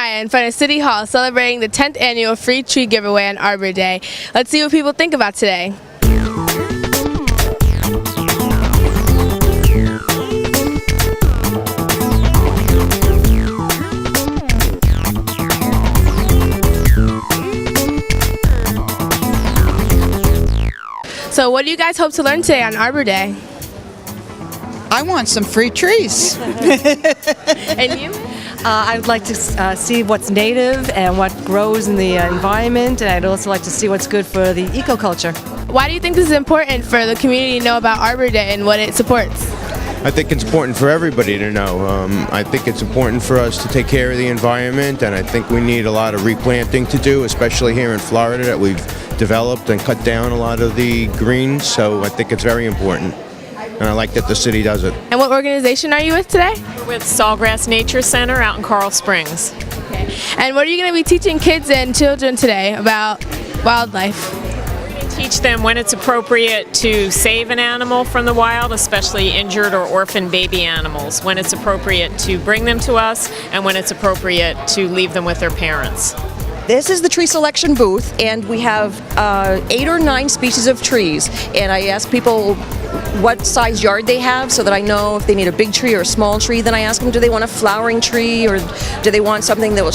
Mariah in front of City Hall celebrating the 10th annual free tree giveaway on Arbor Day. Let's see what people think about today. So what do you guys hope to learn today on Arbor Day? I want some free trees. And you? I'd like to see what's native and what grows in the environment, and I'd also like to see what's good for the ecoculture. Why do you think this is important for the community to know about Arbor Day and what it supports? I think it's important for everybody to know. I think it's important for us to take care of the environment, and I think we need a lot of replanting to do, especially here in Florida, that we've developed and cut down a lot of the greens, so I think it's very important. And I like that the city does it. And what organization are you with today? We're with Sawgrass Nature Center out in Coral Springs. Okay. And what are you going to be teaching kids and children today about wildlife? Teach them when it's appropriate to save an animal from the wild, especially injured or orphaned baby animals, when it's appropriate to bring them to us, and when it's appropriate to leave them with their parents. This is the tree selection booth, and we have 8 or 9 species of trees, and I ask people what size yard they have so that I know if they need a big tree or a small tree. Then I ask them, do they want a flowering tree, or do they want something that will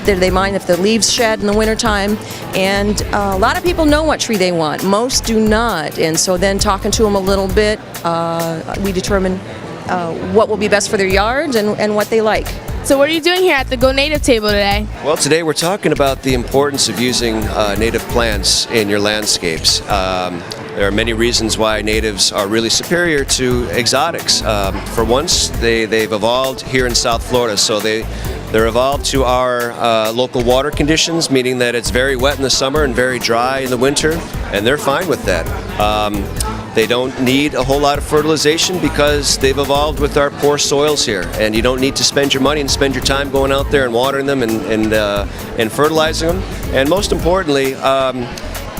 do they mind if the leaves shed in the wintertime? And a lot of people know what tree they want. Most do not, and so then talking to them a little bit, we determine what will be best for their yards and what they like. So what are you doing here at the Go Native table today? Well, today we're talking about the importance of using native plants in your landscapes. There are many reasons why natives are really superior to exotics. For once, they've evolved here in South Florida, so they're evolved to our local water conditions, meaning that it's very wet in the summer and very dry in the winter, and they're fine with that. They don't need a whole lot of fertilization because they've evolved with our poor soils here, and you don't need to spend your money and spend your time going out there and watering them and fertilizing them. And most importantly,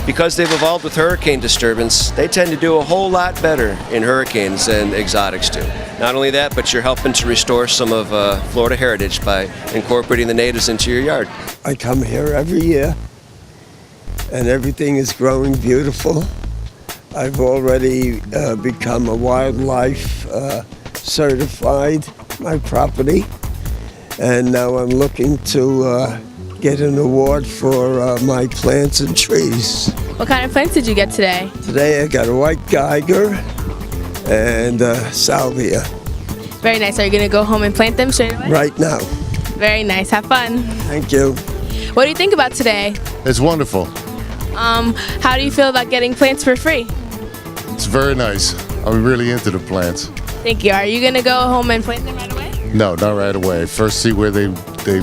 because they've evolved with hurricane disturbance, they tend to do a whole lot better in hurricanes than exotics do. Not only that, but you're helping to restore some of Florida heritage by incorporating the natives into your yard. I come here every year, and everything is growing beautiful. I've already become a wildlife certified, my property, and now I'm looking to get an award for my plants and trees. What kind of plants did you get today? Today I got a white geiger and salvia. Very nice. Are you going to go home and plant them straight away? Right now. Very nice. Have fun. Thank you. What do you think about today? It's wonderful. How do you feel about getting plants for free? It's very nice. I'm really into the plants. Thank you. Are you going to go home and plant them right away? No, not right away. First see where they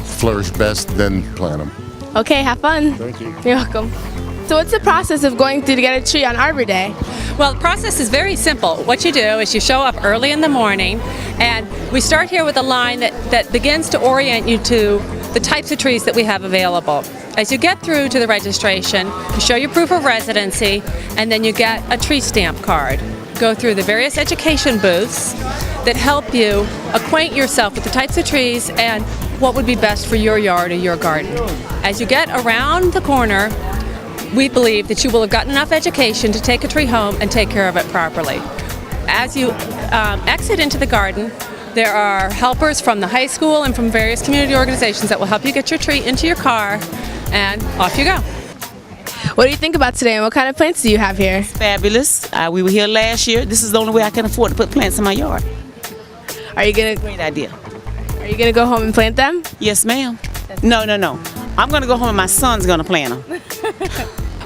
flourish best, then plant them. Okay, have fun. Thank you. You're welcome. So what's the process of going through to get a tree on Arbor Day? Well, the process is very simple. What you do is you show up early in the morning, and we start here with a line that begins to orient you to the types of trees that we have available. As you get through to the registration, you show your proof of residency, and then you get a tree stamp card. Go through the various education booths that help you acquaint yourself with the types of trees and what would be best for your yard or your garden. As you get around the corner, we believe that you will have gotten enough education to take a tree home and take care of it properly. As you exit into the garden, there are helpers from the high school and from various community organizations that will help you get your tree into your car, and off you go. What do you think about today, and what kind of plants do you have here? Fabulous. We were here last year. This is the only way I can afford to put plants in my yard. Are you gonna? Great idea. Are you gonna go home and plant them? Yes, ma'am. No. I'm gonna go home and my son's gonna plant them.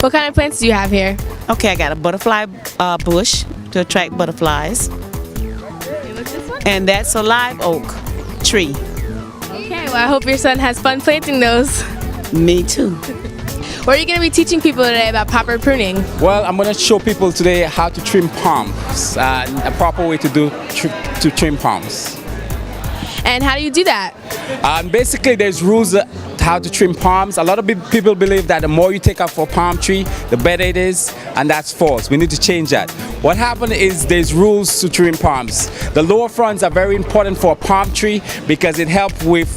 What kind of plants do you have here? Okay, I got a butterfly bush to attract butterflies. And that's a live oak tree. Okay, well I hope your son has fun planting those. Me too. What are you going to be teaching people today about proper pruning? Well, I'm going to show people today how to trim palms, a proper way to trim palms. And how do you do that? Basically, there's rules how to trim palms. A lot of people believe that the more you take out for a palm tree, the better it is, and that's false. We need to change that. What happened is there's rules to trim palms. The lower fronds are very important for a palm tree because it helps with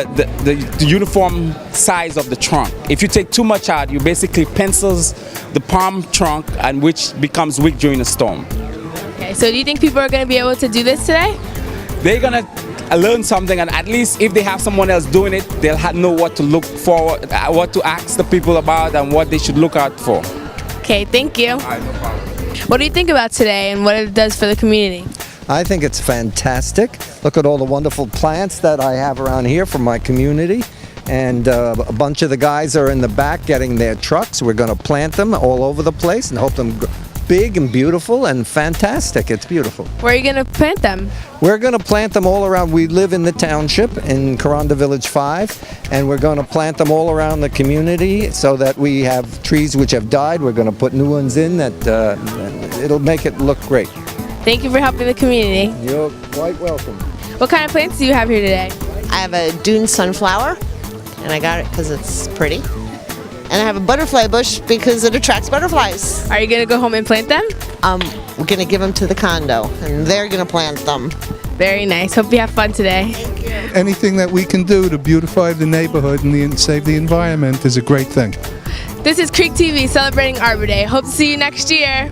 the uniform size of the trunk. If you take too much out, you basically pencils the palm trunk, and which becomes weak during a storm. Okay, so do you think people are going to be able to do this today? They're gonna learn something, and at least if they have someone else doing it, they'll know what to look for, what to ask the people about, and what they should look out for. Okay, thank you. All right, no problem. What do you think about today and what it does for the community? I think it's fantastic. Look at all the wonderful plants that I have around here from my community. And a bunch of the guys are in the back getting their trucks. We're going to plant them all over the place and hope them big and beautiful and fantastic. It's beautiful. Where are you going to plant them? We're going to plant them all around. We live in the township in Coronda Village 5, and we're going to plant them all around the community so that we have trees which have died. We're going to put new ones in that it'll make it look great. Thank you for helping the community. You're quite welcome. What kind of plants do you have here today? I have a dune sunflower, and I got it because it's pretty. And I have a butterfly bush because it attracts butterflies. Are you going to go home and plant them? We're going to give them to the condo, and they're going to plant them. Very nice. Hope you have fun today. Anything that we can do to beautify the neighborhood and save the environment is a great thing. This is Creek TV celebrating Arbor Day. Hope to see you next year.